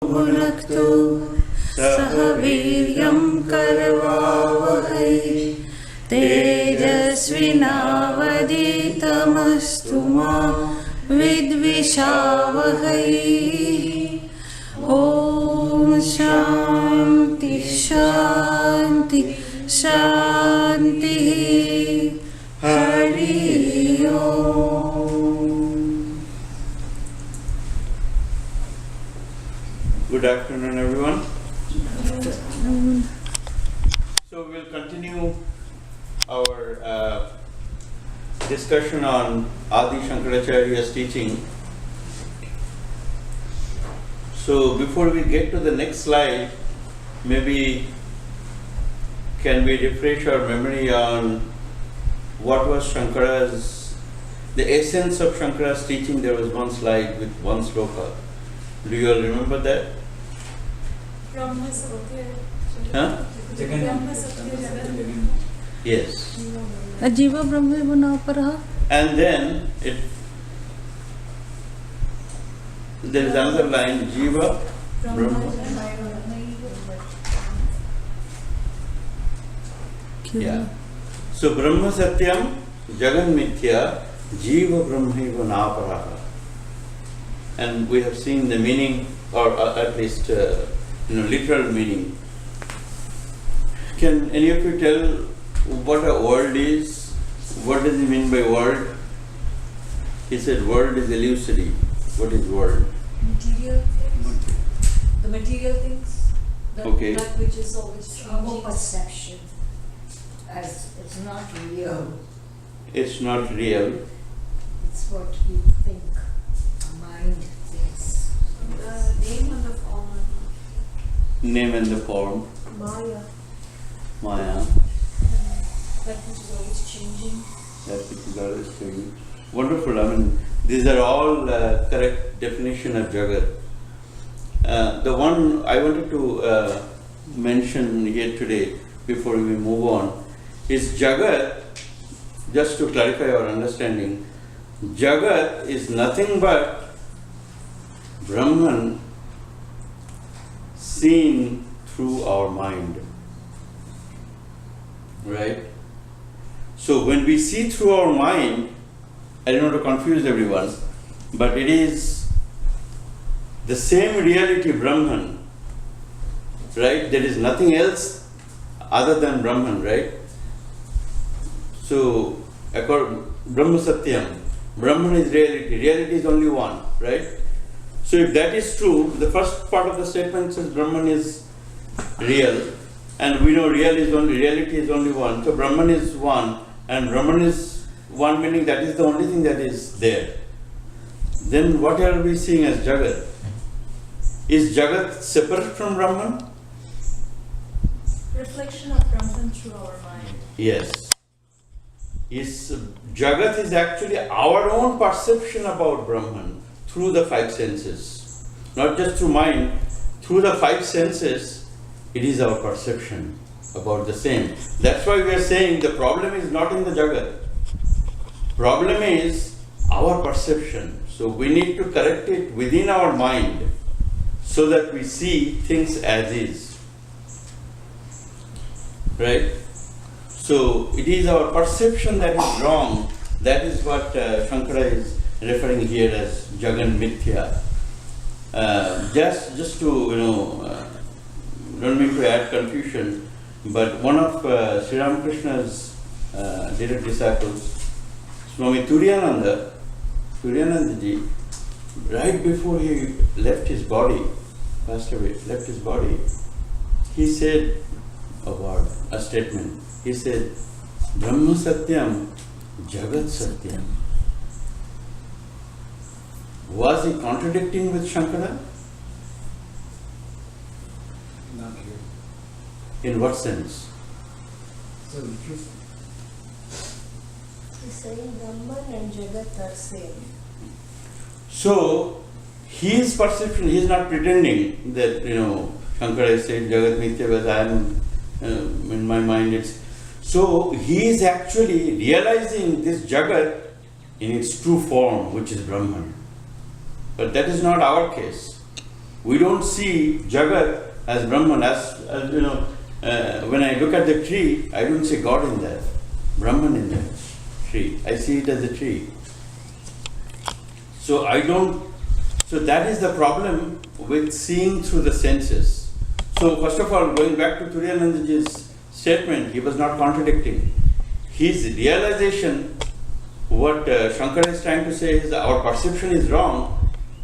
भुनक्तु सह वीर्यं करवावहै तेजस्विनावधीतमस्तु मा विद्विषावहै। ॐ शान्ति शान्ति शान्तिः। हरि ओम्। Good afternoon, everyone. So we'll continue our discussion on Adi Shankaracharya's teaching. So before we get to the next slide, maybe can we refresh our memory on what was the essence of Shankara's teaching? There was one slide with one sloka. Do you all remember that? Huh? Yes. Jiva Brahma Vanaparaha. And then there is another line, Jiva Brahma. Yeah. So Brahma Satyam, Jagan Mithya, Jiva Brahmaiva Naparaha. And we have seen the meaning, or at least literal meaning. Can any of you tell what a world is? What does he mean by world? He said world is illusory. What is world? Material things. The material things. Okay. That which is always Our changing. perception, as it's not real, It's not real. it's what we think, our mind thinks. The name and the form. Name and the form, Maya. Maya, That which is always changing. that which is always changing. Wonderful. I mean, these are all correct definition of Jagat. The one I wanted to mention here today before we move on is Jagat. Just to clarify our understanding, Jagat is nothing but Brahman seen through our mind. Right? So when we see through our mind, I don't want to confuse everyone, but it is the same reality, Brahman, right? There is nothing else other than Brahman, right? So, Brahma Satyam, Brahman is reality, reality is only one, right? So if that is true, the first part of the statement says Brahman is real, and we know reality is only one. So Brahman is one, and Brahman is one, meaning that is the only thing that is there. Then what are we seeing as Jagat? Is Jagat separate from Brahman? Reflection of Brahman through our mind. Yes. Jagat is actually our own perception about Brahman through the five senses. Not just through mind, through the five senses, it is our perception about the same. That's why we are saying the problem is not in the Jagat. Problem is our perception. So we need to correct it within our mind so that we see things as is. Right? So it is our perception that is wrong. That is what Shankara is referring here as Jagan Mithya. Just to don't mean to add confusion, but one of Sri Ramakrishna's direct disciples, Swami Turiyanandaji, right before he left his body, passed away, left his body, he said a statement. He said, Brahma Satyam, Jagat Satyam. Was he contradicting with Shankara? Not here. In what sense? So the truth. He's saying Brahman and Jagat are same. So, his perception, he is not pretending that, Shankara said Jagat Mithya, but I am, in my mind it's. So, he is actually realizing this Jagat in its true form, which is Brahman. But that is not our case. We don't see Jagat as Brahman. As you know, when I look at the tree, I don't see God in that, Brahman in that tree. I see it as a tree. So so that is the problem with seeing through the senses. So first of all, going back to Turiyanandaji's statement, he was not contradicting. His realization, what Shankara is trying to say is our perception is wrong.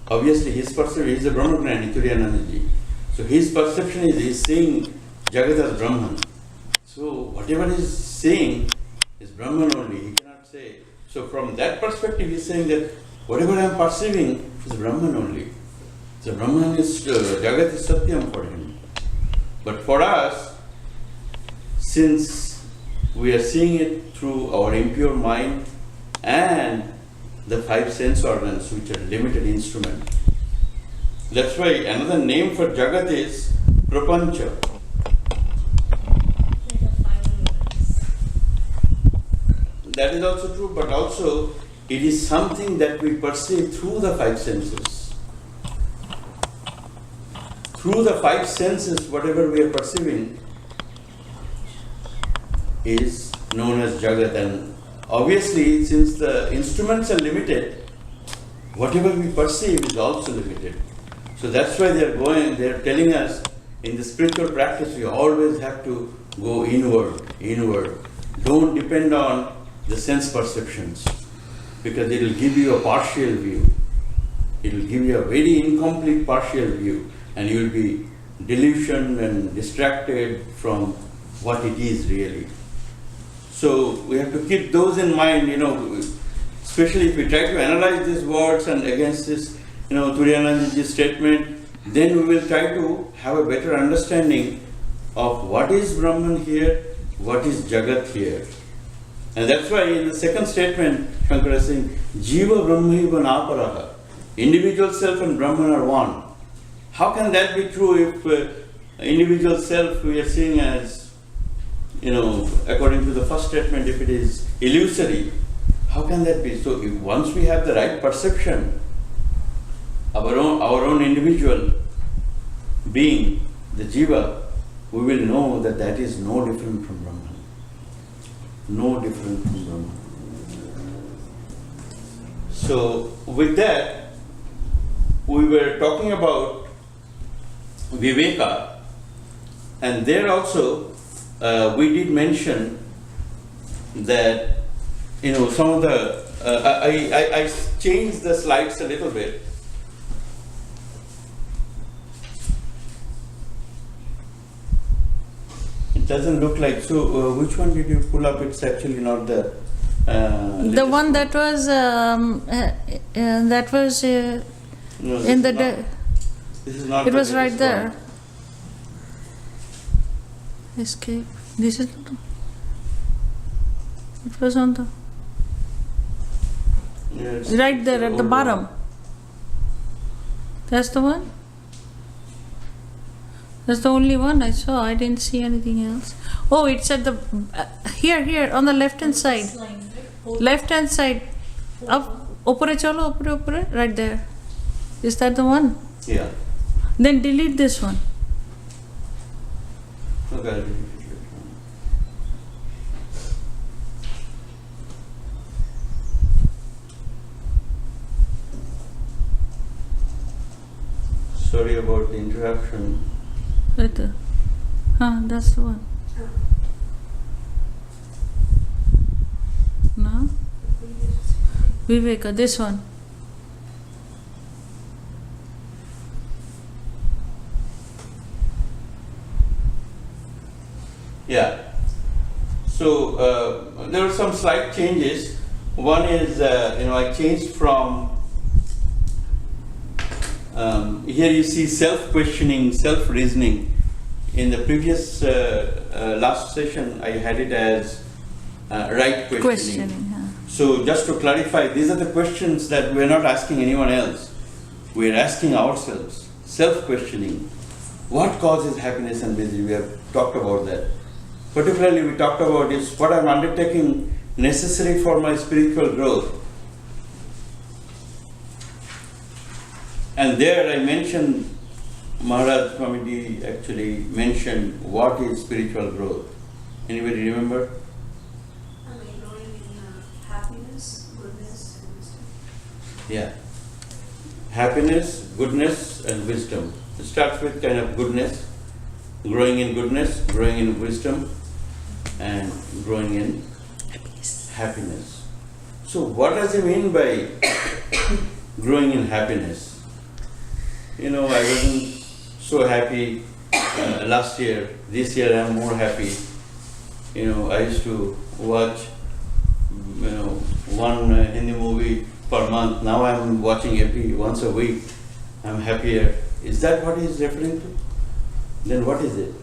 Obviously, his perception is a Brahmagnani, Turiyanandaji. So his perception is he's seeing Jagat as Brahman. So whatever he's seeing is Brahman only. He cannot say. So from that perspective, he's saying that whatever I am perceiving is Brahman only. So Brahman is Jagat is Satyam for him. But for us, since we are seeing it through our impure mind and the five sense organs, which are limited instrument. That's why another name for Jagat is Prapancha. That is also true, but also it is something that we perceive through the five senses. Through the five senses, whatever we are perceiving is known as Jagat. And obviously, since the instruments are limited, whatever we perceive is also limited. So that's why they are telling us in the spiritual practice, we always have to go inward. Don't depend on the sense perceptions, because it will give you a partial view. It will give you a very incomplete partial view, and you will be delusioned and distracted from what it is really. So we have to keep those in mind, especially if we try to analyze these words and against this, Turiyanandaji's statement, then we will try to have a better understanding of what is Brahman here, what is Jagat here. And that's why in the second statement, Shankara is saying, Jiva Brahmaiva Naparaha. Individual self and Brahman are one. How can that be true if individual self we are seeing as, according to the first statement, if it is illusory, how can that be? So if once we have the right perception, our own individual being, the Jiva, we will know that that is no different from Brahman. No different from Brahman. So with that, we were talking about Viveka, and there also we did mention that some of the I changed the slides a little bit. It doesn't look like. So which one did you pull up? It's actually not the The one that was no, in the this is not it the was right latest there. one. Escape. This is it was on the Yeah, it's right there the at the old bottom. one. That's the one. That's the only one I saw. I didn't see anything else. Oh, it's at the here on the left hand side. Left hand side. Up, opore chalo, opore, right there. Is that the one? Yeah. Then delete this one. Okay, I'll delete it later on. Sorry about the interruption. Right there. That's the one. No? Viveka, this one. Yeah. So there were some slight changes. One is, I changed from here you see self-questioning, self-reasoning. In the previous last session, I had it as right questioning. So just to clarify, these are the questions that we're not asking anyone else. We're asking ourselves, self-questioning. What causes happiness and misery? We have talked about that. Particularly we talked about is what I'm undertaking necessary for my spiritual growth. And there I mentioned Maharaj Swamiji actually mentioned what is spiritual growth. Anybody remember? Growing in happiness, goodness, and wisdom. Yeah. Happiness, goodness, and wisdom. It starts with kind of goodness, growing in goodness, growing in wisdom, and growing in happiness. So, what does he mean by growing in happiness? I wasn't so happy last year. This year, I'm more happy. I used to watch, one Hindi movie per month. Now I'm watching once a week. I'm happier. Is that what he's referring to? Then what is it?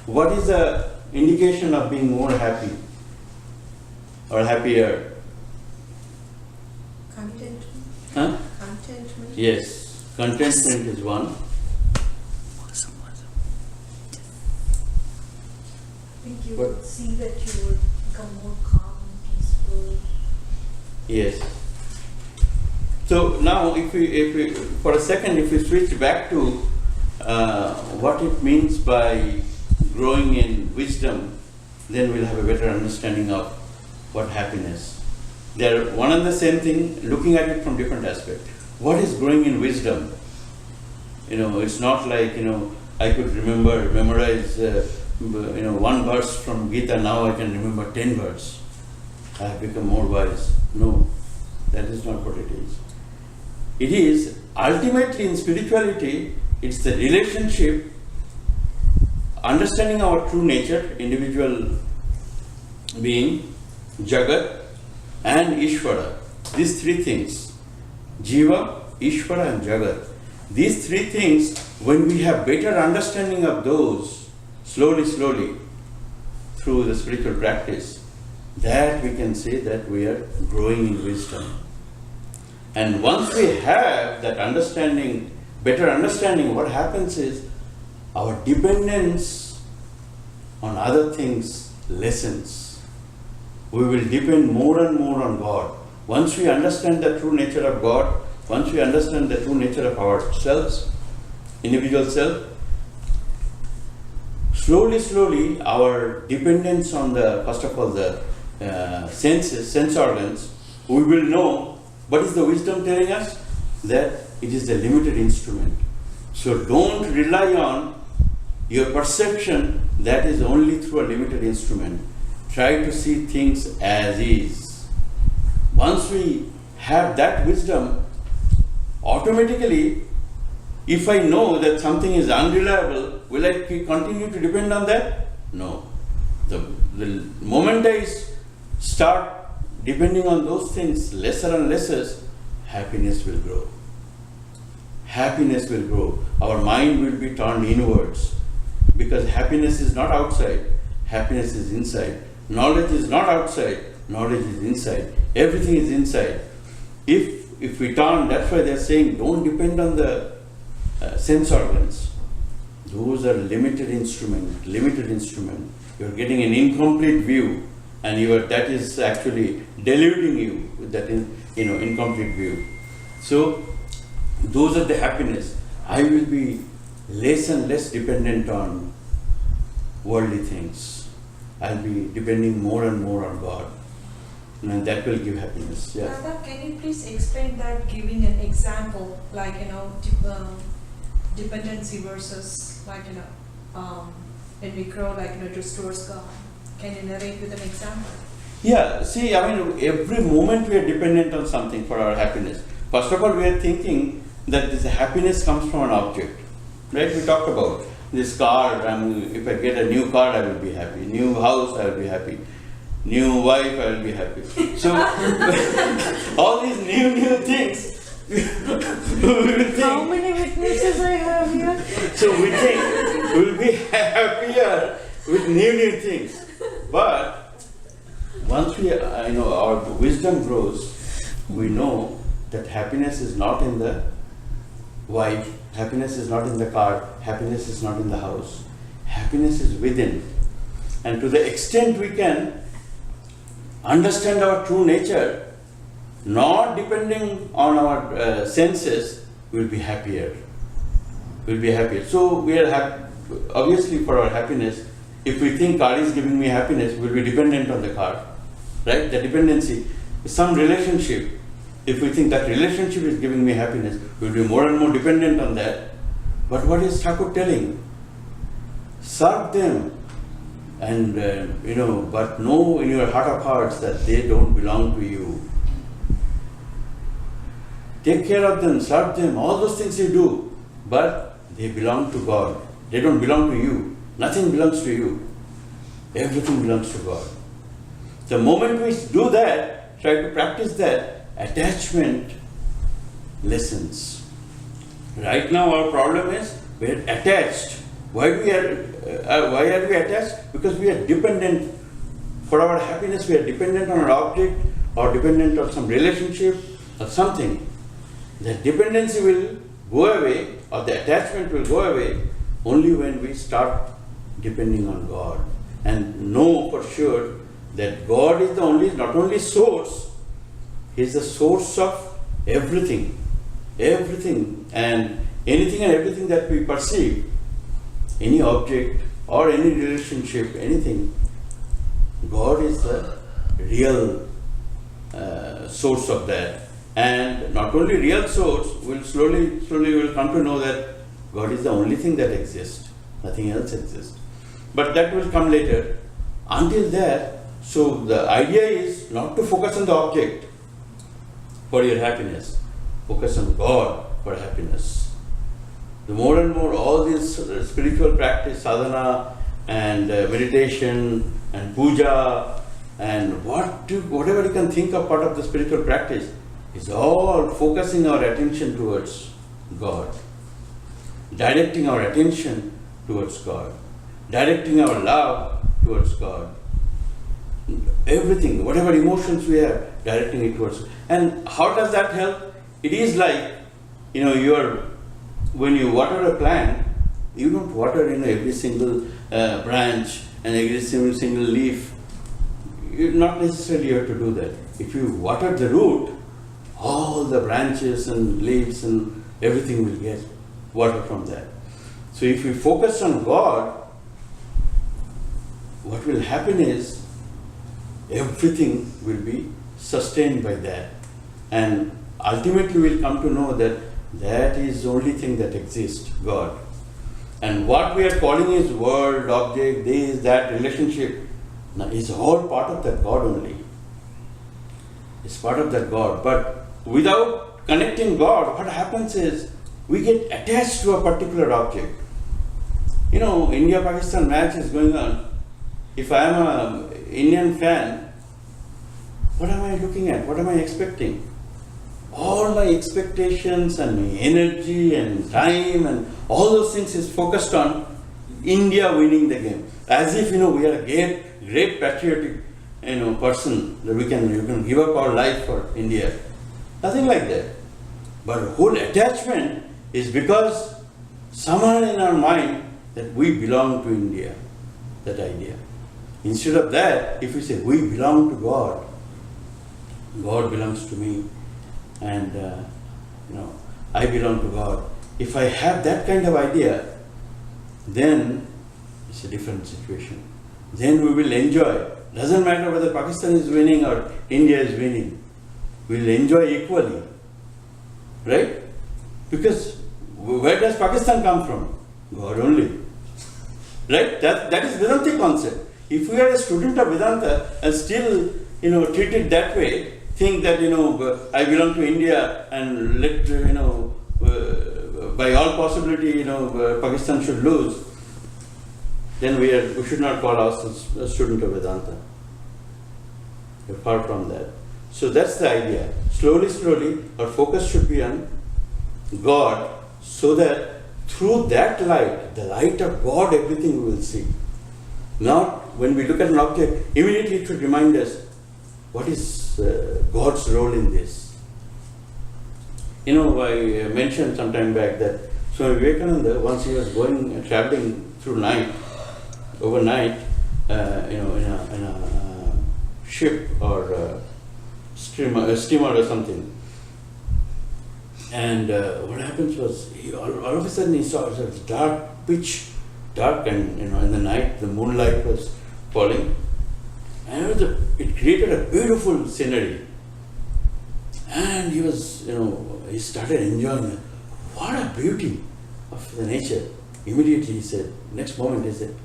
What is the indication of being more happy or happier? Contentment. Huh? Contentment. Yes, contentment is one. I think you What? would see that you would become more calm, peaceful. Yes. So now, if we for a second, if we switch back to what it means by growing in wisdom, then we'll have a better understanding of what happiness. They're one and the same thing, looking at it from different aspects. What is growing in wisdom? It's not like I could memorize one verse from Gita. Now I can remember 10 verses. I have become more wise. No, that is not what it is. It is ultimately in spirituality, it's the relationship, understanding our true nature, individual being, Jagat, and Ishvara. These three things, Jiva, Ishvara, and Jagat. These three things, when we have better understanding of those, slowly, through the spiritual practice, that we can say that we are growing in wisdom. And once we have that understanding, better understanding, what happens is our dependence on other things lessens. We will depend more and more on God. Once we understand the true nature of God, once we understand the true nature of ourselves, individual self, slowly our dependence on first of all the sense organs, we will know. What is the wisdom telling us? That it is the limited instrument. So don't rely on your perception that is only through a limited instrument. Try to see things as is. Once we have that wisdom, automatically, if I know that something is unreliable, will I continue to depend on that? No. The moment I start depending on those things lesser and lesser, happiness will grow. Happiness will grow. Our mind will be turned inwards, because happiness is not outside, happiness is inside. Knowledge is not outside, knowledge is inside. Everything is inside. If we turn, that's why they're saying don't depend on the sense organs. Those are limited instrument. You're getting an incomplete view, and that is actually deluding you with that incomplete view. So those are the happiness. I will be less and less dependent on worldly things. I'll be depending more and more on God, and that will give happiness. Yeah. Radha, can you please explain that, giving an example, like dependency versus when we grow, restores God. Can you narrate with an example? Yeah, see, every moment we are dependent on something for our happiness. First of all, we are thinking that this happiness comes from an object, right? We talked about this car. If I get a new car, I will be happy. New house, I will be happy. New wife, I will be happy. So, all these new things. How many witnesses I have here? So we think we will be happier with new things. But once our wisdom grows, we know that happiness is not in the wife, happiness is not in the car, happiness is not in the house. Happiness is within. And to the extent we can understand our true nature, not depending on our senses, we will be happier. we'll be happier. So we are obviously for our happiness, if we think car is giving me happiness, we'll be dependent on the car, right? The dependency is some relationship. If we think that relationship is giving me happiness, we'll be more and more dependent on that. But what is Thakur telling? Serve them, and but know in your heart of hearts that they don't belong to you. Take care of them, serve them, all those things you do, but they belong to God. They don't belong to you. Nothing belongs to you. Everything belongs to God. The moment we do that, try to practice that, attachment lessens. Right now our problem is we're attached. Why are we attached? Because we are dependent. For our happiness, we are dependent on an object or dependent on some relationship or something. The dependency will go away, or the attachment will go away only when we start depending on God and know for sure that God is not only source, He is the source of everything, and anything and everything that we perceive, any object or any relationship, anything. God is the real source of that. And not only real source, we'll slowly will come to know that God is the only thing that exists. Nothing else exists. But that will come later. Until that, so the idea is not to focus on the object for your happiness. Focus on God for happiness. The more and more all this spiritual practice, sadhana and meditation and puja and whatever you can think of part of the spiritual practice is all focusing our attention towards God, directing our attention towards God, directing our love towards God. Everything, whatever emotions we have, directing it towards God. And how does that help? It is like, when you water a plant, you don't water every single branch and every single leaf. Not necessarily you have to do that. If you water the root, all the branches and leaves and everything will get water from that. So if we focus on God, what will happen is everything will be sustained by that. And ultimately we'll come to know that that is the only thing that exists, God. And what we are calling is world, object, this, that, relationship, is all part of that God only. It's part of that God. But without connecting God, what happens is we get attached to a particular object. India-Pakistan match is going on. If I am an Indian fan, what am I looking at? What am I expecting? All my expectations and my energy and time and all those things is focused on India winning the game. As if we are a great patriotic person that we can give up our life for India. Nothing like that. But the whole attachment is because somewhere in our mind that we belong to India, that idea. Instead of that, if we say we belong to God, God belongs to me, and I belong to God. If I have that kind of idea, then it's a different situation. Then we will enjoy. Doesn't matter whether Pakistan is winning or India is winning. We'll enjoy equally. Right? Because where does Pakistan come from? God only. Right? That is Vedanta concept. If we are a student of Vedanta and still treat it that way, think that I belong to India and let by all possibility Pakistan should lose, then we should not call ourselves a student of Vedanta. We're far from that. So that's the idea. Slowly, our focus should be on God, so that through that light, the light of God, everything we will see. Not when we look at an object, immediately it should remind us, what is God's role in this? I mentioned some time back that Swami Vivekananda, once he was traveling through overnight, in a ship or a steamer or something. And what happens was, all of a sudden he saw it was dark, pitch dark, and in the night the moonlight was falling, and it created a beautiful scenery. And he was, he started enjoying it. What a beauty of the nature. Immediately he said, next moment he said,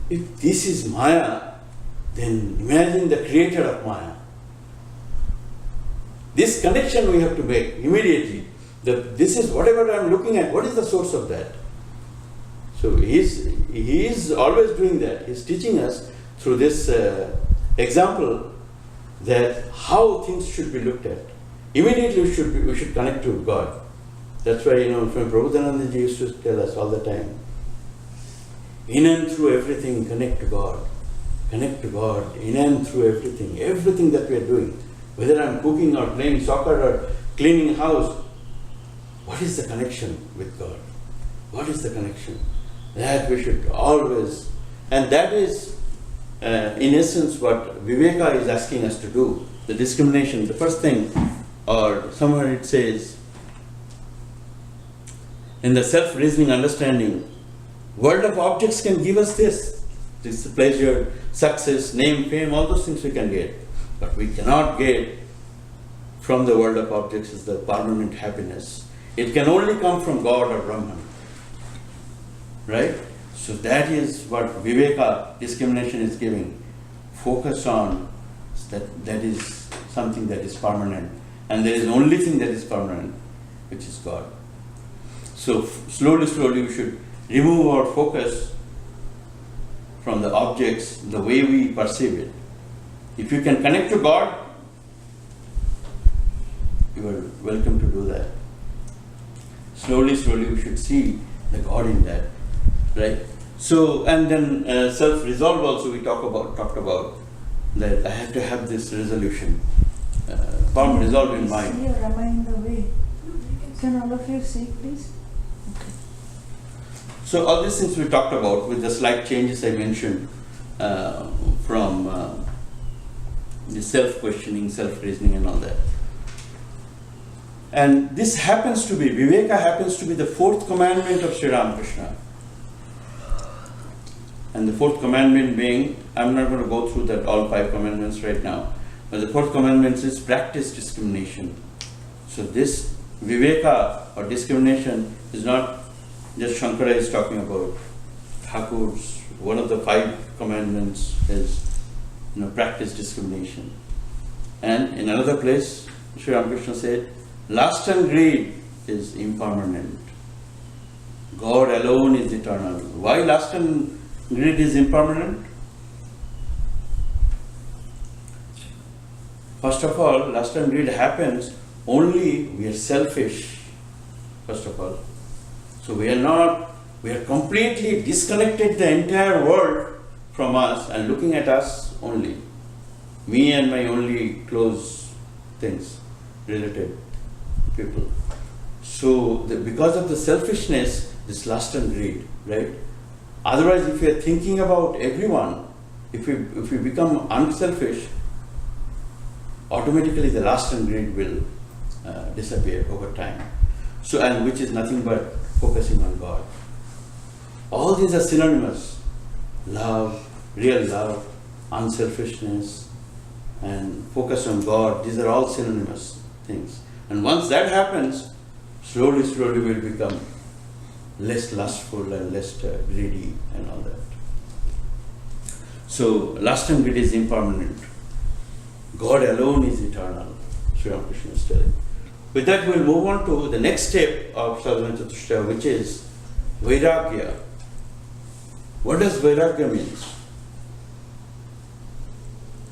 if this is Maya, then imagine the creator of Maya. This connection we have to make immediately. This is whatever I am looking at, what is the source of that? So he is always doing that. He is teaching us through this example that how things should be looked at. Immediately we should connect to God. That's why, from Prabhupada used to tell us all the time, in and through everything, connect to God. Connect to God, in and through everything that we are doing. Whether I'm cooking or playing soccer or cleaning house, what is the connection with God? What is the connection? That we should always, and that is in essence what Viveka is asking us to do. The discrimination, the first thing, or somewhere it says, in the self-reasoning understanding, world of objects can give us this pleasure, success, name, fame, all those things we can get. But we cannot get from the world of objects is the permanent happiness. It can only come from God or Brahman. Right? So that is what Viveka, discrimination, is giving. Focus on that is something that is permanent. And there is only thing that is permanent, which is God. So slowly we should remove our focus from the objects, the way we perceive it. If you can connect to God, you are welcome to do that. Slowly we should see the God in that, right? So, and then self-resolve also we talked about that I have to have this resolution, firm resolve in mind. Here, am I in the way? Can all of you see, please? Okay. So all these things we talked about with the slight changes I mentioned from the self-questioning, self-reasoning and all that. And this happens to be, Viveka happens to be the fourth commandment of Sri Ramakrishna. And the fourth commandment being, I'm not going to go through that all 5 commandments right now, but the fourth commandment is practice discrimination. So this Viveka or discrimination is not just Shankara is talking about. Thakur's, one of the 5 commandments is practice discrimination. And in another place, Sri Ramakrishna said, lust and greed is impermanent. God alone is eternal. Why lust and greed is impermanent? First of all, lust and greed happens only we are selfish, first of all. So we are completely disconnected the entire world from us and looking at us only. Me and my only close things, related people. So because of the selfishness, this lust and greed, right? Otherwise, if we are thinking about everyone, if we become unselfish, automatically the lust and greed will disappear over time. So, and which is nothing but focusing on God. All these are synonymous. Love, real love, unselfishness, and focus on God. These are all synonymous things. And once that happens, slowly we'll become less lustful and less greedy and all that. So lust and greed is impermanent. God alone is eternal, Sri Ramakrishna is telling. With that, we'll move on to the next step of Sadhana Chatushtaya, which is Vairagya. What does Vairagya mean?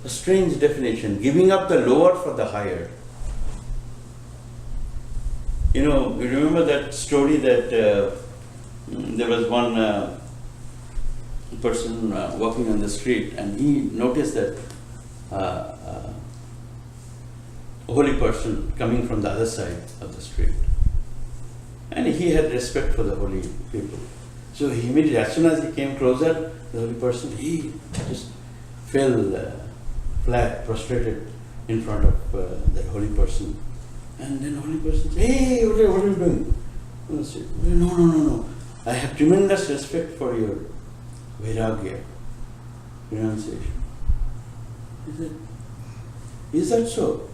A strange definition, giving up the lower for the higher. You remember that story that there was one person walking on the street and he noticed that a holy person coming from the other side of the street. And he had respect for the holy people. So he immediately, as soon as he came closer, the holy person, he just fell flat, prostrated in front of that holy person. And then holy person said, hey, what are you doing? And I said, no. I have tremendous respect for your vairagya, renunciation. He said, is that so?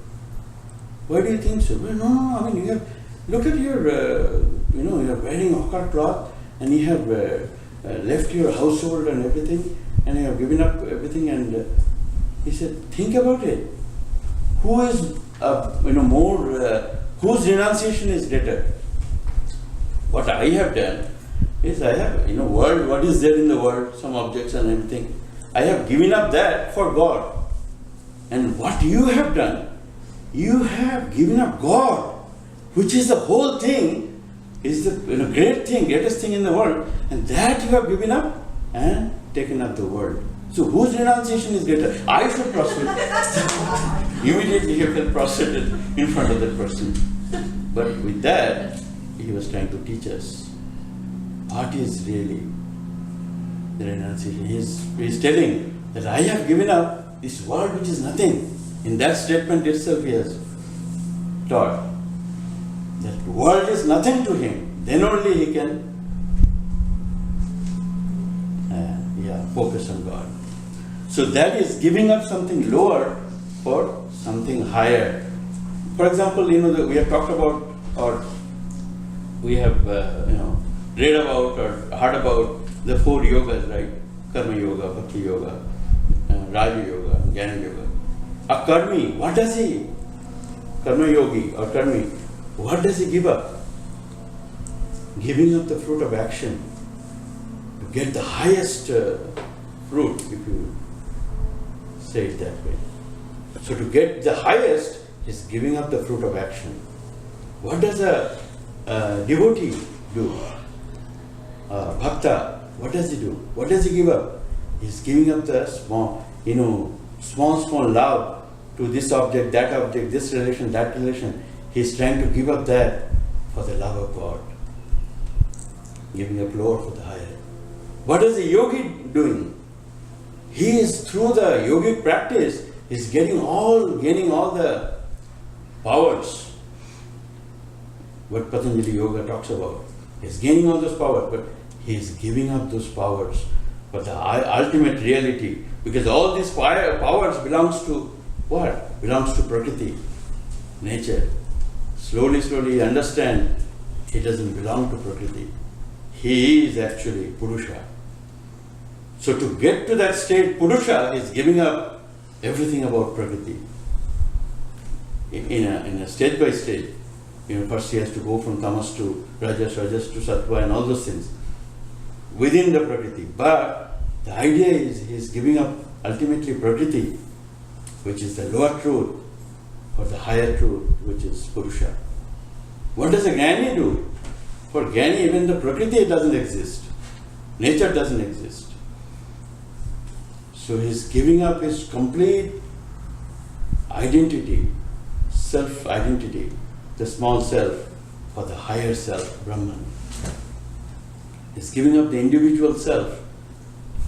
Why do you think so? Well, no, I mean, you have, look at your, you are wearing ochre cloth and you have left your household and everything and you have given up everything. And he said, think about it. Who is whose renunciation is greater? What I have done is I have, world, what is there in the world, some objects and everything. I have given up that for God. And what you have done, you have given up God, which is the whole thing, is the great thing, greatest thing in the world, and that you have given up and taken up the world. So whose renunciation is greater? I should prostrate. Immediately he felt prostrated in front of that person. But with that, he was trying to teach us what is really the renunciation. He is telling that I have given up this world which is nothing. In that statement itself he has taught that world is nothing to him. Then only he can focus on God. So that is giving up something lower for something higher. For example, we have talked about, or we have read about or heard about the 4 yogas, right? Karma yoga, bhakti yoga, raja yoga, jnana yoga. A karmi, what does he? Karma yogi or karmi, what does he give up? Giving up the fruit of action to get the highest fruit, if you say it that way. So to get the highest is giving up the fruit of action. What does a devotee do? Bhakta, what does he do? What does he give up? He's giving up the small love to this object, this relation, that relation. He's trying to give up that for the love of God. Giving up lower for the higher. What is the yogi doing? He is, through the yogic practice, is gaining all the powers. What Patanjali Yoga talks about. He's gaining all those powers, but he is giving up those powers for the ultimate reality. Because all these powers belongs to what? Belongs to Prakriti, nature. Slowly understand it doesn't belong to Prakriti. He is actually Purusha. So to get to that state, Purusha is giving up everything about Prakriti. In a stage by stage. First he has to go from tamas to rajas to sattva and all those things within the Prakriti. But the idea is he is giving up ultimately Prakriti, which is the lower truth, or the higher truth, which is Purusha. What does a Jnani do? For Jnani, even the Prakriti doesn't exist. Nature doesn't exist. So he's giving up his complete identity, self-identity, the small self, for the higher self, Brahman. He's giving up the individual self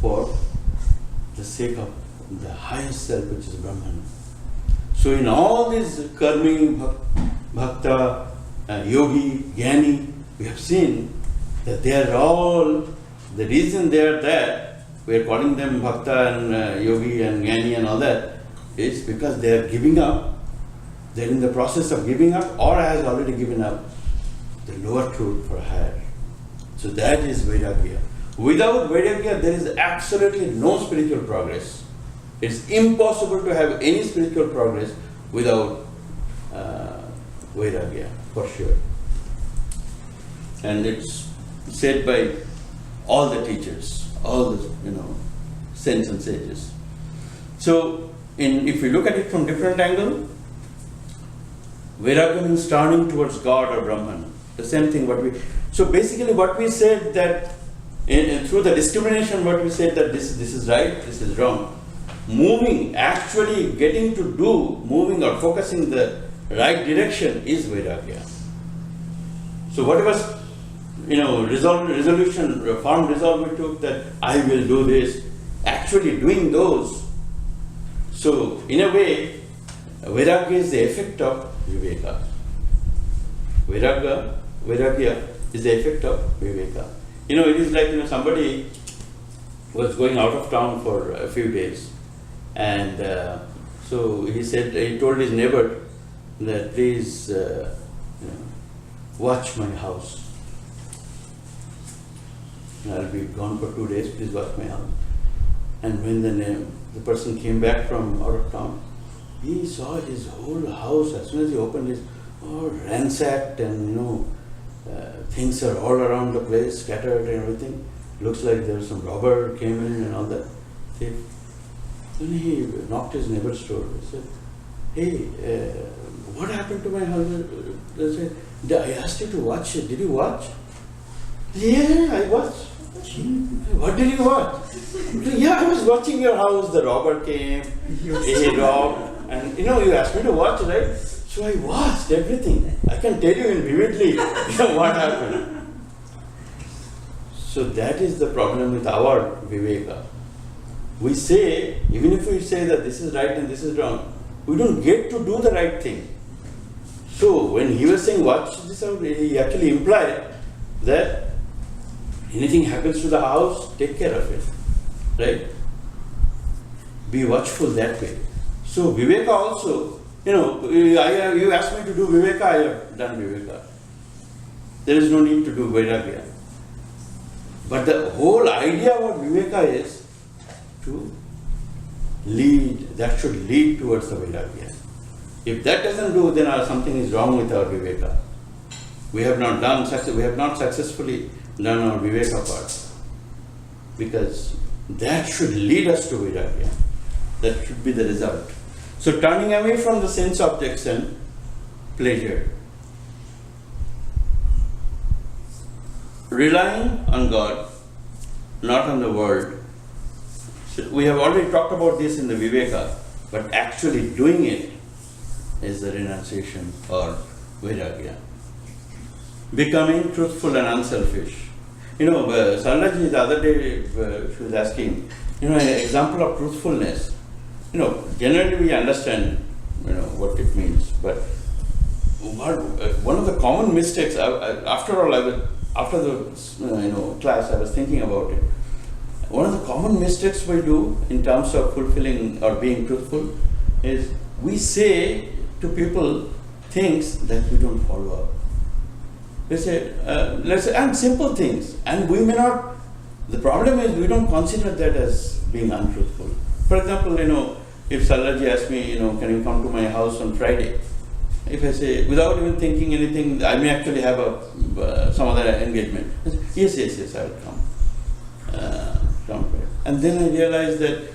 for the sake of the highest self, which is Brahman. So in all these karmi, bhakta, yogi, jnani, we have seen that they are all, the reason they are there, we are calling them bhakta and yogi and jnani and all that, is because they are giving up, they are in the process of giving up or has already given up the lower truth for higher. So that is Vairagya. Without Vairagya, there is absolutely no spiritual progress. It's impossible to have any spiritual progress without Vairagya, for sure. And it's said by all the teachers, all the saints and sages. So, if we look at it from different angle, Vairagya means turning towards God or Brahman. The same thing so basically what we said that through the discrimination, what we said that this is right, this is wrong. Moving, actually getting to do, moving or focusing the right direction is Vairagya. So whatever resolution, firm resolve we took that I will do this, actually doing those. So in a way, Vairagya is the effect of Viveka. Vairagya is the effect of viveka. It is like, somebody was going out of town for a few days, and so he told his neighbor that please watch my house. I'll be gone for 2 days, please watch my house. And when the person came back from out of town, he saw his whole house, as soon as he opened it, all ransacked, and things are all around the place, scattered and everything. Looks like there was some robber came in and all that. Then he knocked his neighbor's door. He said, hey, what happened to my house? They said, I asked you to watch it. Did you watch? Yeah, I watched. What did you watch? Yeah, I was watching your house. The robber came, he robbed, and you asked me to watch, right? So I watched everything. I can tell you vividly what happened. So that is the problem with our viveka. We say, even if we say that this is right and this is wrong, we don't get to do the right thing. So when he was saying watch this out, he actually implied that anything happens to the house, take care of it, right? Be watchful that way. So viveka also, you asked me to do viveka, I have done viveka. There is no need to do vairagya. But the whole idea of viveka is to lead, that should lead towards the vairagya. If that doesn't do, then something is wrong with our viveka. We have not successfully done our viveka part, because that should lead us to vairagya. That should be the result. So turning away from the sense objects and pleasure, relying on God, not on the world. So we have already talked about this in the viveka, but actually doing it is the renunciation or vairagya. Becoming truthful and unselfish. Sarada ji the other day, she was asking, an example of truthfulness. Generally we understand, what it means, but one of the common mistakes, after the class, I was thinking about it. One of the common mistakes we do in terms of fulfilling or being truthful is we say to people things that we don't follow up. They say, let's say, and simple things, and we may not. The problem is we don't consider that as being untruthful. For example, if Saradaji asks me, can you come to my house on Friday? If I say, without even thinking anything, I may actually have some other engagement. I say, yes, I will come. And then I realized that,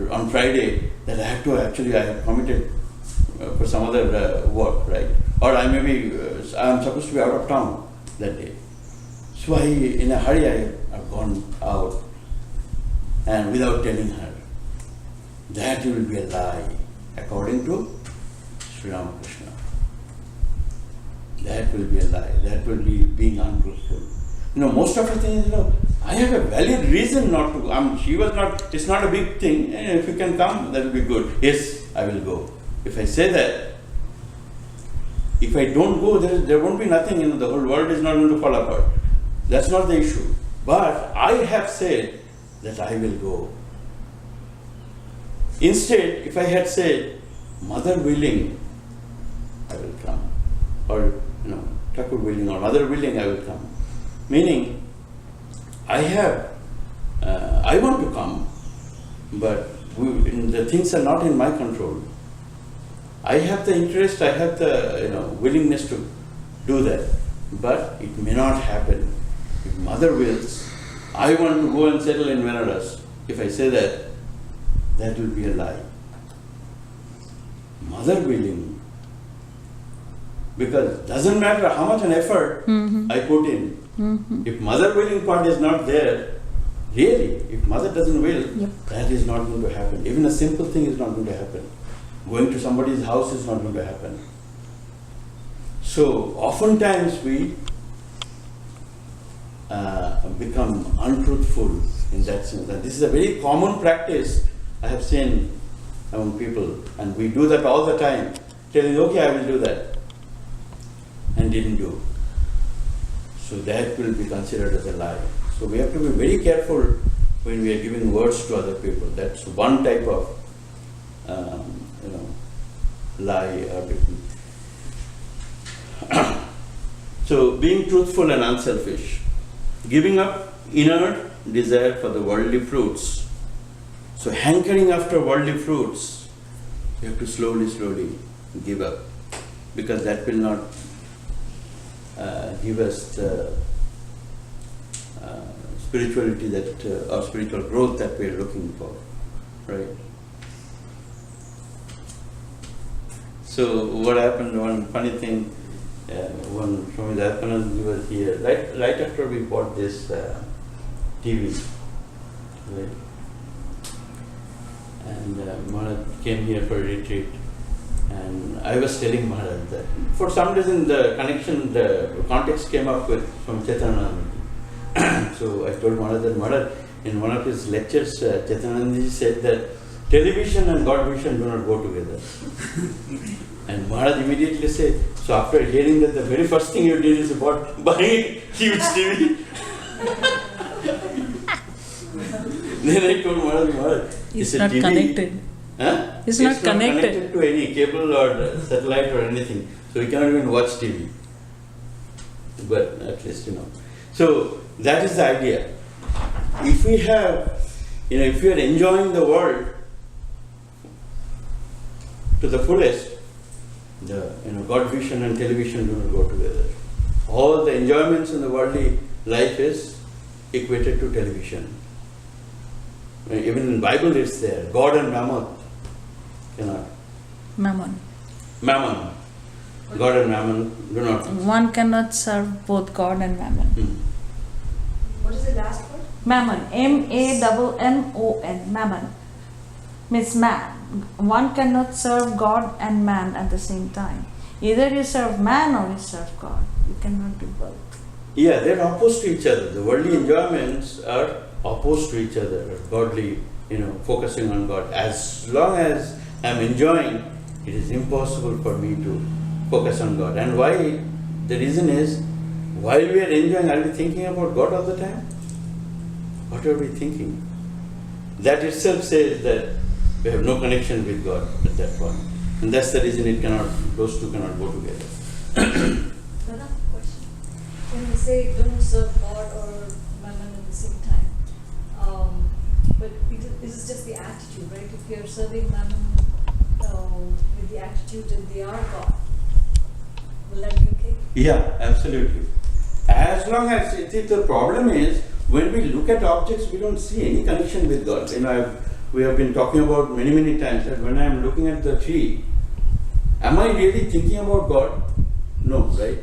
on Friday, that I have committed for some other work, right? Or I am supposed to be out of town that day. So in a hurry, I have gone out, and without telling her. That will be a lie, according to Sri Ramakrishna. That will be a lie. That will be being untruthful. Most of the things, I have a valid reason not to go. It's not a big thing. If you can come, that will be good. Yes, I will go. If I say that, if I don't go, there won't be nothing, the whole world is not going to fall apart. That's not the issue. But I have said that I will go. Instead, if I had said, Mother willing, I will come. Or, Thakur willing or Mother willing, I will come. Meaning, I want to come, but the things are not in my control. I have the interest, I have the willingness to do that, but it may not happen. If Mother wills, I want to go and settle in Benares. If I say that, that will be a lie. Mother willing, because it doesn't matter how much an effort I put in. If Mother willing part is not there, really, if Mother doesn't will, that is not going to happen. Even a simple thing is not going to happen. Going to somebody's house is not going to happen. So, oftentimes we become untruthful in that sense. And this is a very common practice I have seen among people, and we do that all the time, telling, okay, I will do that. and didn't do. So that will be considered as a lie. So we have to be very careful when we are giving words to other people. That's one type of lie or different. So being truthful and unselfish, giving up inner desire for the worldly fruits. So hankering after worldly fruits, you have to slowly give up, because that will not give us the spirituality that or spiritual growth that we are looking for, right? So what happened? One funny thing. One Swami Dayapanand was here right after we bought this TV, right? And Maharaj came here for a retreat, and I was telling Maharaj that for some reason the context came up with from Chaitanya. So I told Maharaj that Maharaj, in one of his lectures, Chaitanya said that television and God vision do not go together. And Maharaj immediately said, so after hearing that, the very first thing you did is buying a huge TV. Then I told Maharaj, It's not TV, connected. Huh? It's not connected to any cable or satellite or anything. So we cannot even watch TV. But at least, So that is the idea. If we have, if we are enjoying the world to the fullest, the God vision and television do not go together. All the enjoyments in the worldly life is equated to television. Even in Bible it's there. God and Mammon cannot. Mammon. Mammon. God and Mammon do not. One cannot serve both God and Mammon. What is the last word? Mammon. M-A-M-M-O-N. Mammon. Means man. One cannot serve God and man at the same time. Either you serve man or you serve God. You cannot do both. Yeah, they're opposed to each other. The worldly enjoyments are opposed to each other. Godly, focusing on God. As long as I'm enjoying, it is impossible for me to focus on God. And why? The reason is, while we are enjoying, are we thinking about God all the time? What are we thinking? That itself says that we have no connection with God at that point. And that's the reason those two cannot go together. Another question. When we say don't serve God or Mammon at the same time, but it is just the attitude, right? If you're serving Mammon with the attitude that they are God, will that be okay? Yeah, absolutely. As long as the problem is, when we look at objects, we don't see any connection with God. We have been talking about many times that when I am looking at the tree, am I really thinking about God? No, right?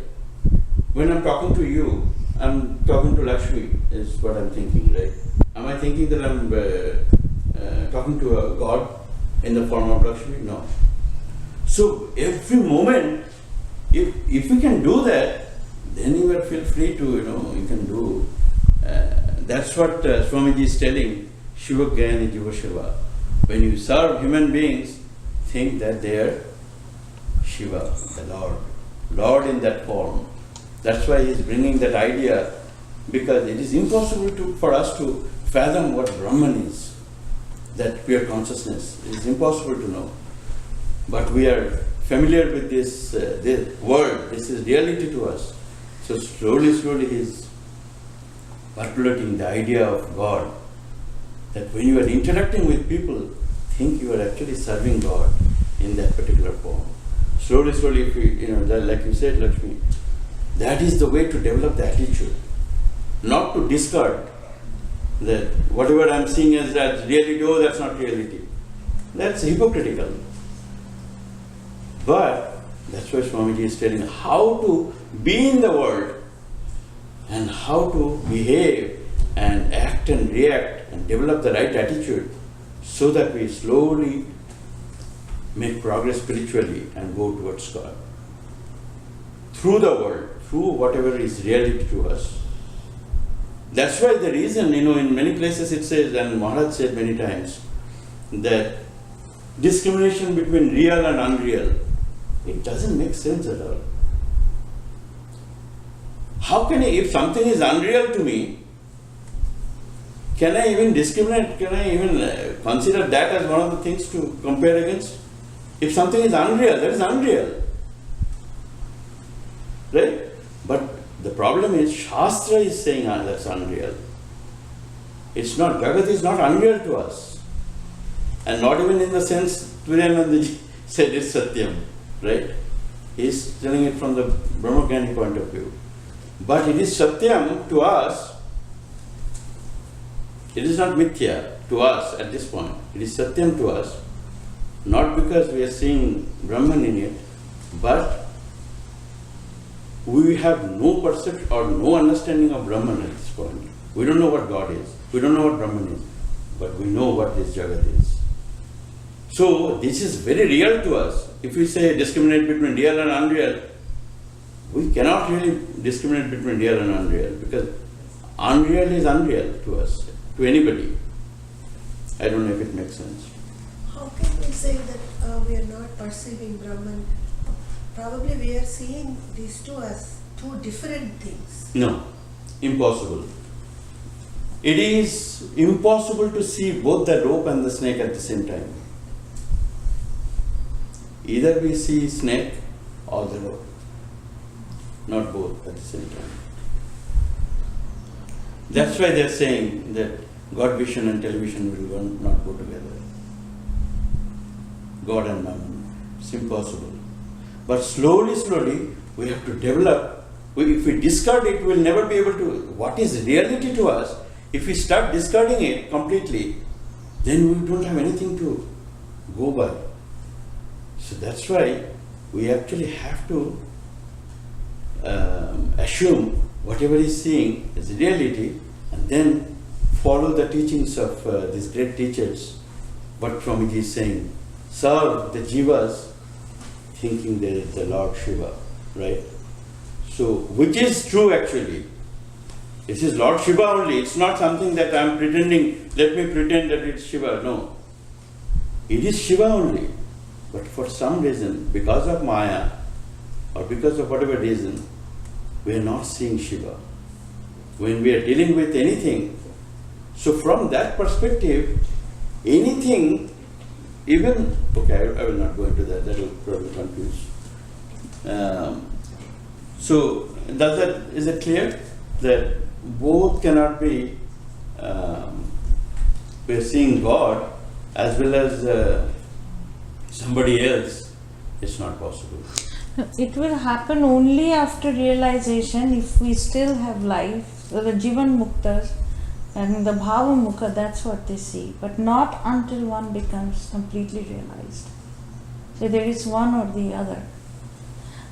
When I'm talking to you, I'm talking to Lakshmi, is what I'm thinking, right? Am I thinking that I'm talking to a God in the form of Lakshmi? No. So every moment, if we can do that, then you will feel free to, you can do. That's what Swamiji is telling. Shiva Gyani Jiva Shiva. When you serve human beings, think that they are Shiva, the Lord. Lord in that form. That's why he is bringing that idea, because it is impossible for us to fathom what Brahman is, that pure consciousness. It is impossible to know. But we are familiar with this word. This is reality to us. So slowly he is percolating the idea of God. That when you are interacting with people, think you are actually serving God in that particular form. Slowly, if we, like you said, Lakshmi, that is the way to develop the attitude. Not to discard that whatever I'm seeing as that reality, that's not reality. That's hypocritical. But that's why Swamiji is telling how to be in the world and how to behave and act and react and develop the right attitude so that we slowly make progress spiritually and go towards God. Through the world, through whatever is reality to us. That's why the reason, in many places it says, and Maharaj said many times, that discrimination between real and unreal, it doesn't make sense at all. How can I, if something is unreal to me, can I even discriminate? Can I even consider that as one of the things to compare against? If something is unreal, that is unreal. Right? But the problem is, Shastra is saying that's unreal. It's not, Jagat is not unreal to us. And not even in the sense Turiyanandaji said it's Satyam. Right? He's telling it from the Brahmagyani point of view. But it is Satyam to us. It is not Mithya to us at this point. It is Satyam to us, not because we are seeing Brahman in it, but we have no perception or no understanding of Brahman at this point. We don't know what God is. We don't know what Brahman is. But we know what this Jagat is. So this is very real to us. If we say discriminate between real and unreal, we cannot really discriminate between real and unreal, because unreal is unreal to us, to anybody. I don't know if it makes sense. How can we say that we are not perceiving Brahman? Probably we are seeing these two as two different things. No, impossible. It is impossible to see both the rope and the snake at the same time. Either we see snake or the rope, not both at the same time. That's why they are saying that God vision and television will not go together. God and Mammon. It's impossible. But slowly, we have to develop. If we discard it, we will never be able to. What is reality to us? If we start discarding it completely, then we don't have anything to go by. So that's why we actually have to assume whatever is seeing is reality, and then follow the teachings of these great teachers. What Swamiji is saying, serve the jivas thinking they are the Lord Shiva, right? So, which is true actually. This is Lord Shiva only. It's not something that I am pretending, let me pretend that it's Shiva. No. It is Shiva only. But for some reason, because of Maya, or because of whatever reason, we are not seeing Shiva. When we are dealing with anything, so from that perspective, anything, even, okay, I will not go into that, that will probably confuse. So, is it clear that both cannot be, we are seeing God as well as somebody else? It's not possible. It will happen only after realization, if we still have life. So the Jivan Muktas and the Bhava Mukha, that's what they see. But not until one becomes completely realized. So there is one or the other.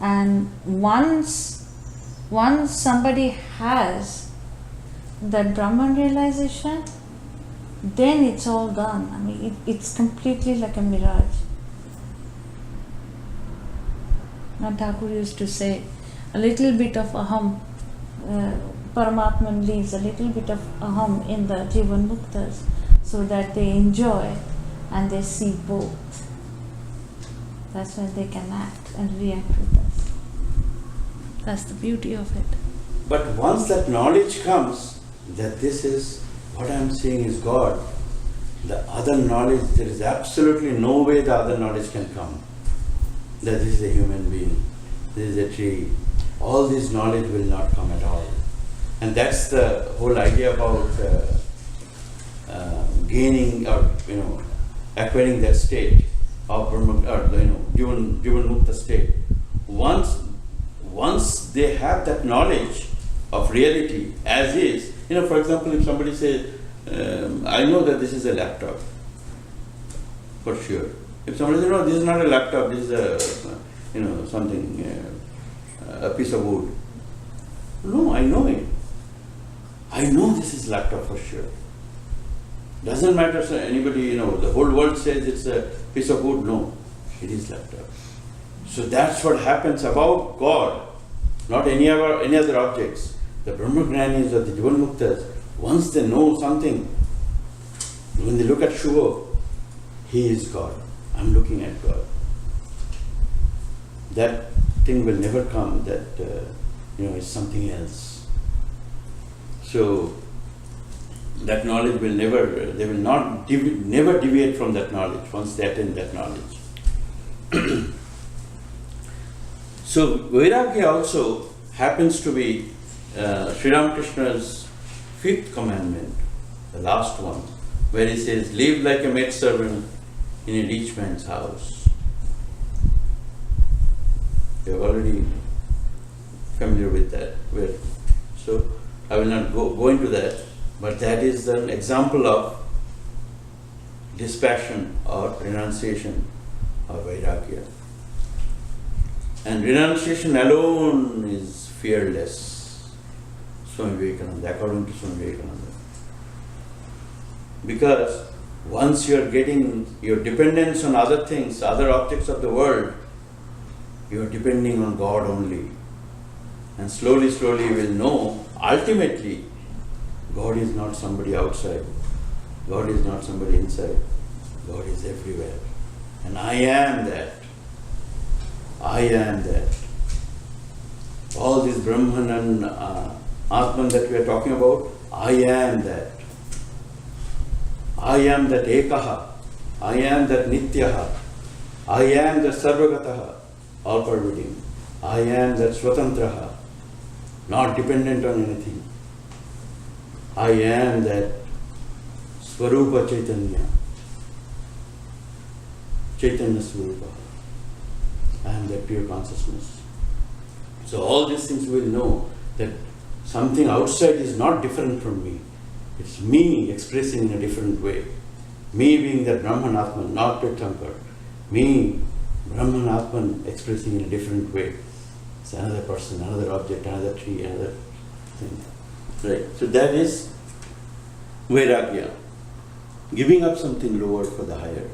And once somebody has that Brahman realization, then it's all done. I mean, it's completely like a mirage. And Thakur used to say, a little bit of aham, Paramatman leaves a little bit of aham in the Jivan Muktas, so that they enjoy and they see both. That's when they can act and react with us. That's the beauty of it. But once that knowledge comes, that this is, what I am seeing is God, the other knowledge, there is absolutely no way the other knowledge can come. That this is a human being, this is a tree. All this knowledge will not come at all. And that's the whole idea about gaining or acquiring that state of Jivan Mukta state. Once they have that knowledge of reality as is, for example, if somebody says, I know that this is a laptop, for sure. If somebody says, no, this is not a laptop, this is a, something, a piece of wood. No, I know it. I know this is laptop for sure. Doesn't matter, so anybody, the whole world says it's a piece of wood. No, it is laptop. So that's what happens about God, not any other objects. The Brahmagyanis or the Jivan Muktas, once they know something, when they look at Shiva, he is God. I'm looking at God. That thing will never come, that is something else. So that knowledge will never, they will not never deviate from that knowledge once they attain that knowledge. So Vairagya also happens to be Sri Ramakrishna's fifth commandment, the last one, where he says, live like a maidservant in a rich man's house. You're already familiar with that. So I will not go into that, but that is an example of dispassion or renunciation or vairagya. And renunciation alone is fearless, Swami Vivekananda, according to Swami Vivekananda. Because once you are getting your dependence on other things, other objects of the world, you are depending on God only. And slowly you will know, ultimately, God is not somebody outside. God is not somebody inside. God is everywhere. And I am that. I am that. All this Brahman and Atman that we are talking about, I am that. I am that Ekaha. I am that Nityaha. I am that Sarvagataha, all pervading. I am that Swatantraha, not dependent on anything. I am that Swarupa Chaitanya, Chaitanya Swarupa. I am that pure consciousness. So all these things will know that something outside is not different from me. It's me expressing in a different way. Me being that Brahman Atman, not Tirthankar. Me, Brahman Atman, expressing in a different way. It's another person, another object, another tree, another thing. Right. So that is vairagya. Giving up something lower for the higher.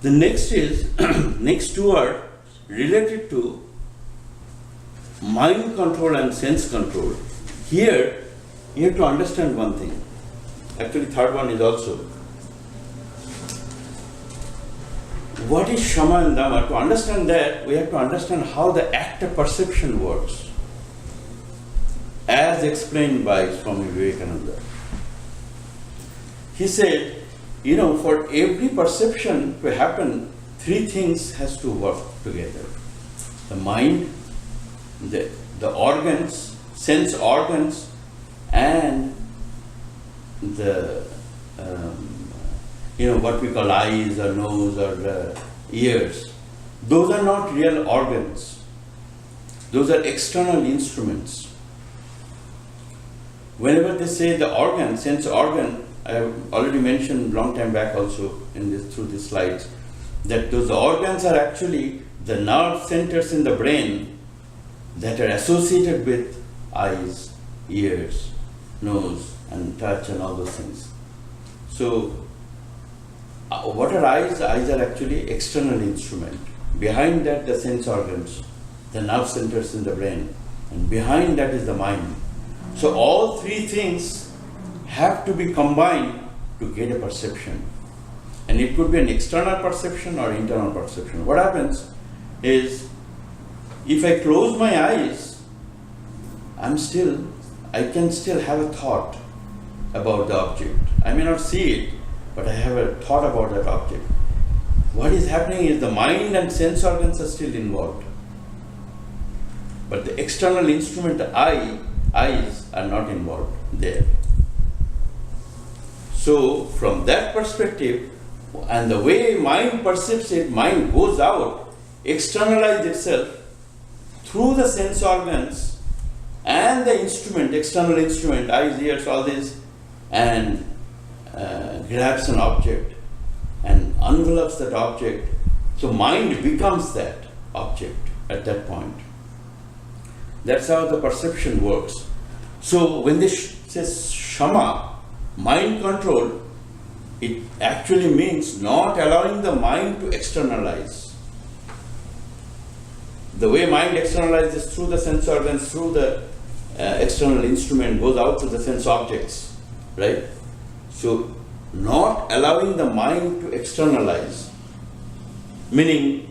The next is, next two are related to mind control and sense control. Here, you have to understand one thing. Actually, third one is also. What is Shama and Dama? To understand that, we have to understand how the act of perception works, as explained by Swami Vivekananda. He said, for every perception to happen, three things has to work together. The mind, the organs, sense organs, and the what we call eyes or nose or ears. Those are not real organs. Those are external instruments. Whenever they say the organ, sense organ, I have already mentioned long time back also through these slides, that those organs are actually the nerve centers in the brain that are associated with eyes, ears, nose, and touch and all those things. So, what are eyes? Eyes are actually external instrument. Behind that, the sense organs, the nerve centers in the brain, and behind that is the mind. So, all three things have to be combined to get a perception. And it could be an external perception or internal perception. What happens is, if I close my eyes, I can still have a thought about the object. I may not see it, but I have a thought about that object. What is happening is the mind and sense organs are still involved. But the external instrument, eyes, are not involved there. So, from that perspective, and the way mind perceives it, mind goes out, externalizes itself through the sense organs and the instrument, external instrument, eyes, ears, all this, and grabs an object and envelops that object. So mind becomes that object at that point. That's how the perception works. So when they say Shama, mind control, it actually means not allowing the mind to externalize. The way mind externalizes through the sense organs, through the external instrument, goes out to the sense objects, right? So, not allowing the mind to externalize, meaning,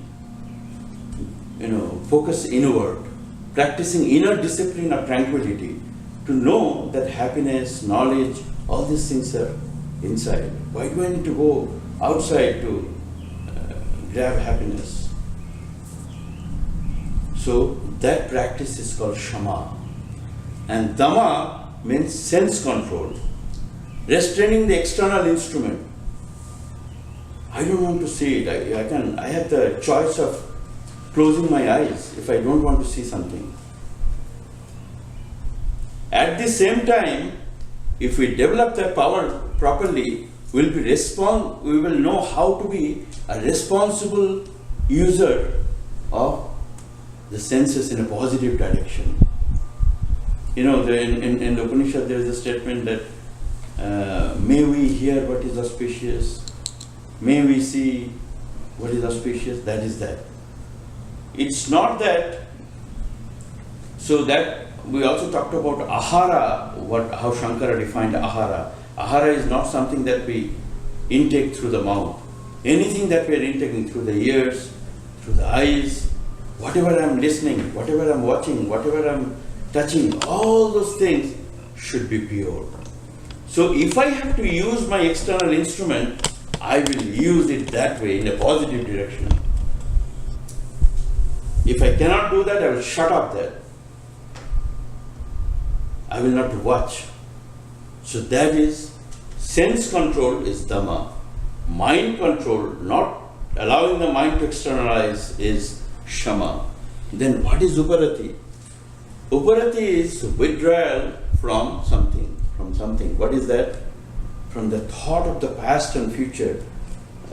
focus inward, practicing inner discipline of tranquility, to know that happiness, knowledge, all these things are inside. Why do I need to go outside to grab happiness? So that practice is called Shama. And Dhamma means sense control, restraining the external instrument. I don't want to see it. I have the choice of closing my eyes if I don't want to see something. At the same time, if we develop that power properly, we will know how to be a responsible user of the senses in a positive direction. You know, in the Upanishad there is a statement that may we hear what is auspicious, may we see what is auspicious, that is that. It's not that, so that we also talked about ahara, how Shankara defined ahara. Ahara is not something that we intake through the mouth. Anything that we are intaking through the ears, through the eyes, whatever I'm listening, whatever I'm watching, whatever I'm touching, all those things should be pure. So if I have to use my external instrument, I will use it that way in a positive direction. If I cannot do that, I will shut up that. I will not watch. So that is, sense control is Dhamma. Mind control, not allowing the mind to externalize, is Shama. Then what is Uparati? Uparati is withdrawal from something. What is that? From the thought of the past and future.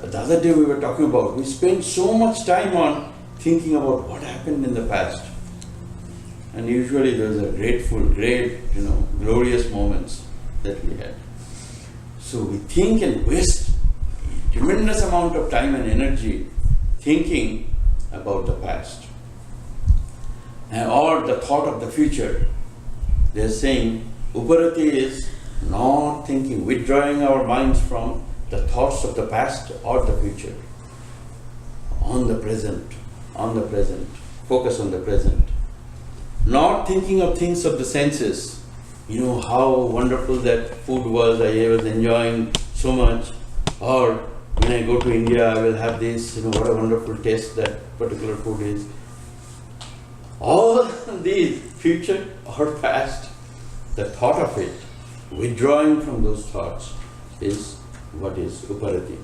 The other day we were talking about, we spend so much time on thinking about what happened in the past. And usually those are great, glorious moments that we had. So we think and waste tremendous amount of time and energy thinking about the past or the thought of the future. They are saying Uparati is not thinking, withdrawing our minds from the thoughts of the past or the future. On the present, focus on the present. Not thinking of things of the senses. You know how wonderful that food was, I was enjoying so much. Or when I go to India, I will have this, what a wonderful taste that particular food is. All these, future or past, the thought of it, withdrawing from those thoughts is what is Uparati.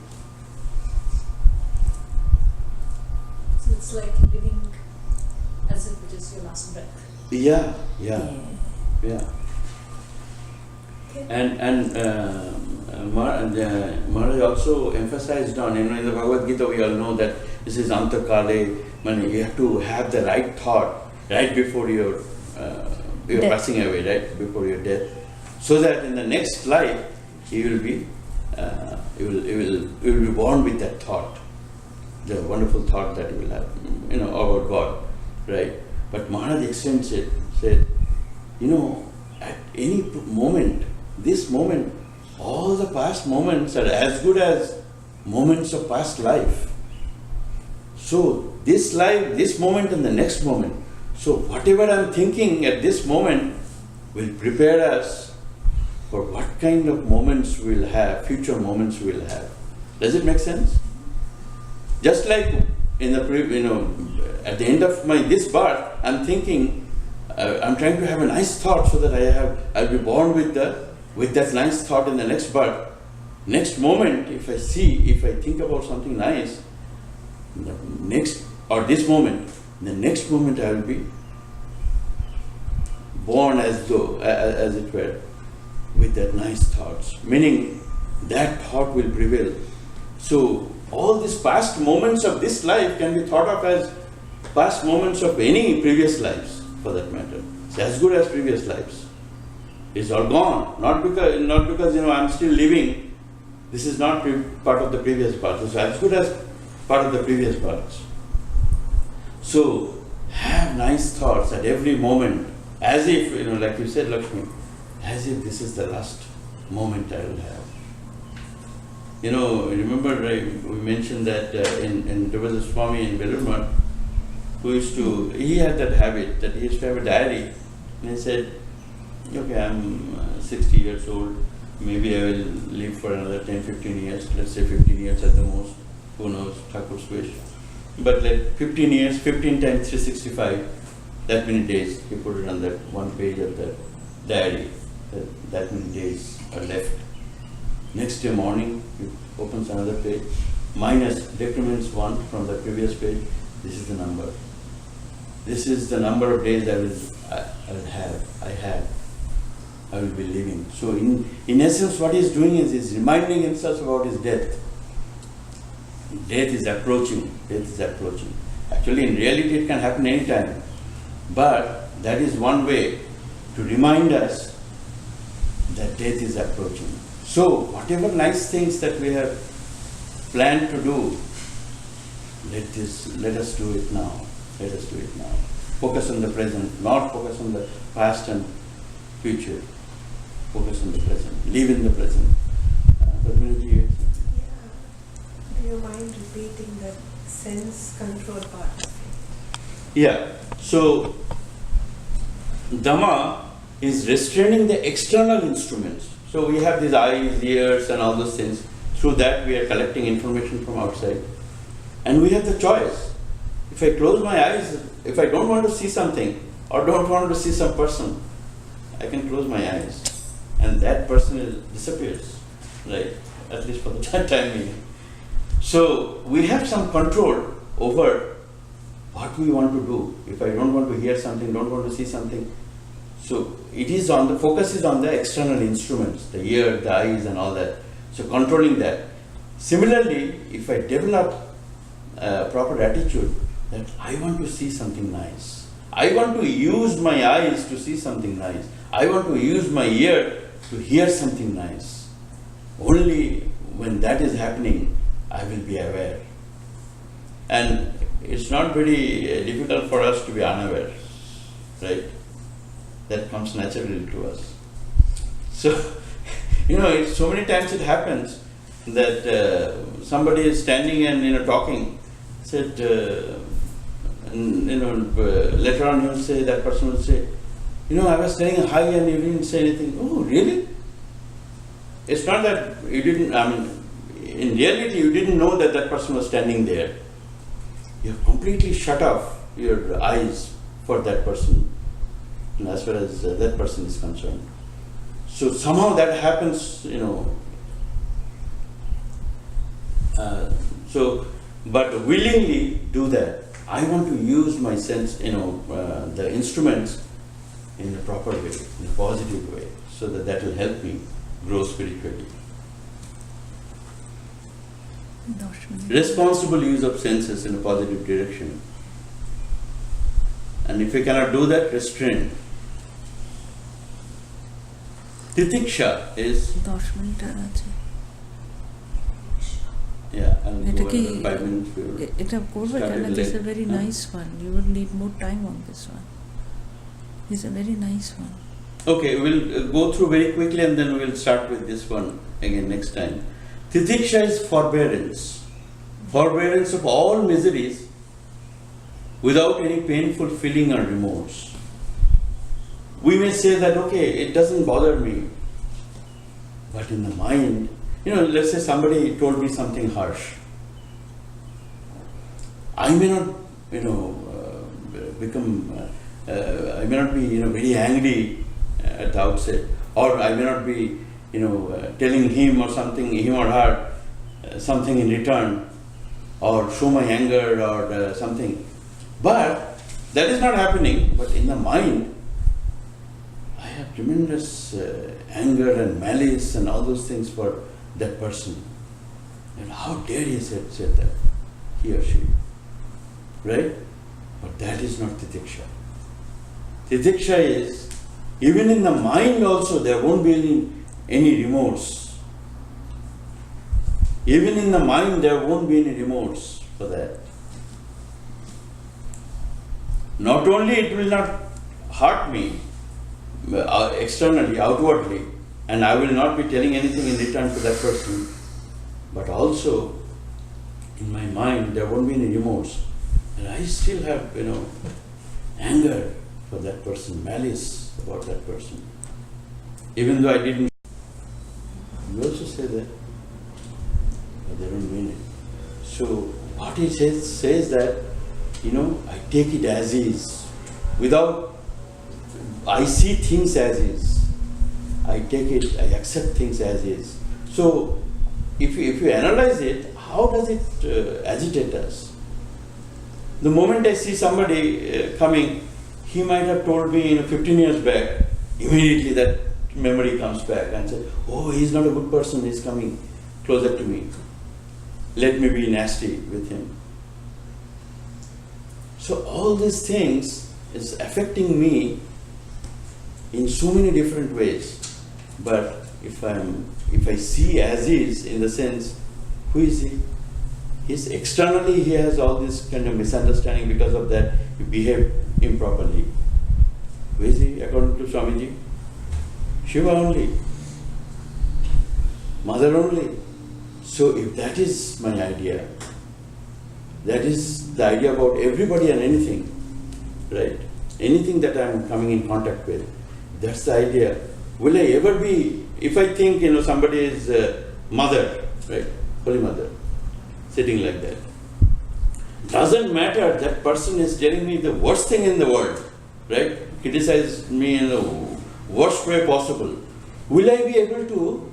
So it's like living as if it is your last breath. Yeah. And Maharaj also emphasized on, in the Bhagavad Gita we all know that this is Antakale, you have to have the right thought right before you're passing away, right before your death, so that in the next life you will be born with that thought, the wonderful thought that you will have, about God, right? But Maharaj extends it, said, at any moment, this moment, all the past moments are as good as moments of past life. So this life, this moment and the next moment. So whatever I'm thinking at this moment will prepare us for what kind of moments we'll have, future moments we'll have. Does it make sense? Just like in the at the end of this birth, I'm thinking, I'm trying to have a nice thought so that I'll be born with that nice thought in the next birth. Next moment, if I think about something nice, this moment, the next moment I will be born as it were, with that nice thoughts. Meaning that thought will prevail. So all these past moments of this life can be thought of as past moments of any previous lives, for that matter. It's as good as previous lives. It's all gone. Not because I'm still living. This is not part of the previous parts. It's as good as part of the previous parts. So have nice thoughts at every moment, as if, like you said, Lakshmi, as if this is the last moment I will have. Remember we mentioned that in Devasa Swami in Belur Math, he had that habit that he used to have a diary, and he said, okay, I'm 60 years old, maybe I will live for another 10-15 years, let's say 15 years at the most, who knows, Thakur's wish. But like 15 years, 15 times 365, that many days, he put it on that one page of the diary, that many days are left. Next day morning, he opens another page, decrements 1 from the previous page, this is the number. This is the number of days I will be living. So in essence, what he is doing is he's reminding himself about his death. Death is approaching. Actually, in reality, it can happen anytime. But that is one way to remind us that death is approaching. So, whatever nice things that we have planned to do, let us do it now. Focus on the present, not focus on the past and future. Focus on the present. Live in the present. Banerjee, Yeah. Do you mind repeating the sense control part of it? yeah. So, Dhamma is restraining the external instruments. So we have these eyes, ears and all those things. Through that we are collecting information from outside. And we have the choice. If I close my eyes, if I don't want to see something or don't want to see some person, I can close my eyes. And that person disappears, right? At least for the time being. So we have some control over what we want to do. If I don't want to hear something, don't want to see something. So the focus is on the external instruments, the ear, the eyes and all that. So controlling that. Similarly, if I develop a proper attitude that I want to see something nice, I want to use my eyes to see something nice, I want to use my ear to hear something nice. Only when that is happening, I will be aware. And it's not very difficult for us to be unaware, right? That comes naturally to us. So, so many times it happens that somebody is standing and talking, said, later on he will say, that person will say, I was standing high and you didn't say anything. Oh, really? It's not that you didn't, in reality you didn't know that that person was standing there. You have completely shut off your eyes for that person, as far as that person is concerned. So somehow that happens, but willingly do that. I want to use my sense, the instruments in a proper way, in a positive way, so that will help me grow spiritually. Responsible use of senses in a positive direction. And if we cannot do that, restrain. Titiksha is... 10 minute আছে Yeah, and এটা go কি another 5 minutes. We will এটা করবে start কেন? it This is a late. very nice one. You would need more time on this one. This is a very nice one. Okay, we'll go through very quickly and then we'll start with this one again next time. Titiksha is forbearance. Forbearance of all miseries without any painful feeling or remorse. We may say that, okay, it doesn't bother me. But in the mind, let's say somebody told me something harsh. I may not, I may not be, very angry at the outset, or I may not be, telling him or something, him or her, something in return, or show my anger or something. But that is not happening. But in the mind, I have tremendous anger and malice and all those things for that person. And how dare he said that, he or she, right? But that is not titiksha. Titiksha is, even in the mind also, there won't be any remorse. Even in the mind, there won't be any remorse for that. Not only it will not hurt me externally, outwardly, and I will not be telling anything in return to that person, but also in my mind there won't be any remorse. And I still have, anger for that person, malice about that person. Even though I didn't. You also say that, but they don't mean it. So what he says that, I take it as is. I see things as is. I take it, I accept things as is. So if you analyze it, how does it agitate us? The moment I see somebody coming, he might have told me 15 years back, immediately that memory comes back and says, oh, he's not a good person, he's coming closer to me. Let me be nasty with him. So all these things is affecting me in so many different ways. But if I see as is, in the sense, who is he? Externally he has all this kind of misunderstanding, because of that he behaved improperly. Who is he according to Swamiji? Shiva only. Mother only. So if that is my idea, that is the idea about everybody and anything, right? Anything that I am coming in contact with, that's the idea. Will I ever be, if I think, somebody is mother, right? Holy Mother, sitting like that. Doesn't matter, that person is telling me the worst thing in the world, right? Criticize me in the worst way possible. Will I be able to,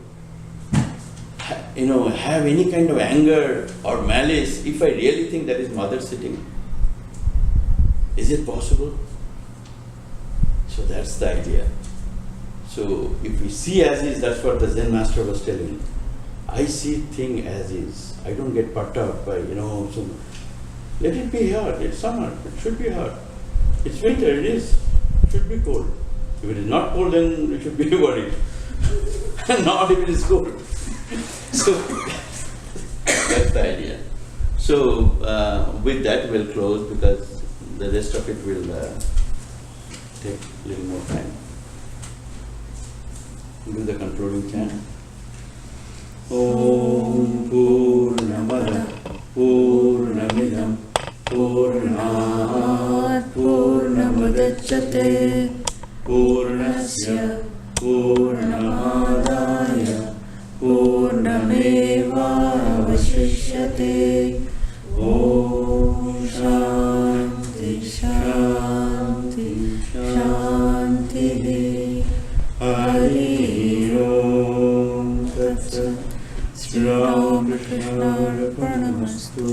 have any kind of anger or malice if I really think that is mother sitting? Is it possible? So that's the idea. So if we see as is, that's what the Zen master was telling. I see thing as is. I don't get puffed up by, so let it be hard. It's summer. It should be hard. It's winter. It is. It should be cold. If it is not cold, then we should be worried. Not if it is cold. So that's the idea. So with that we'll close, because the rest of it will take a little more time. Do the concluding chant. Om Purnamada Purnamidam Purnat Purnamudachyate Purnasya Purnamadaya Purnameva Avashishyate. Om Shanti Shanti Shanti. Hari Om Tat Sat. Sri Ram Krishna Arpanamastu.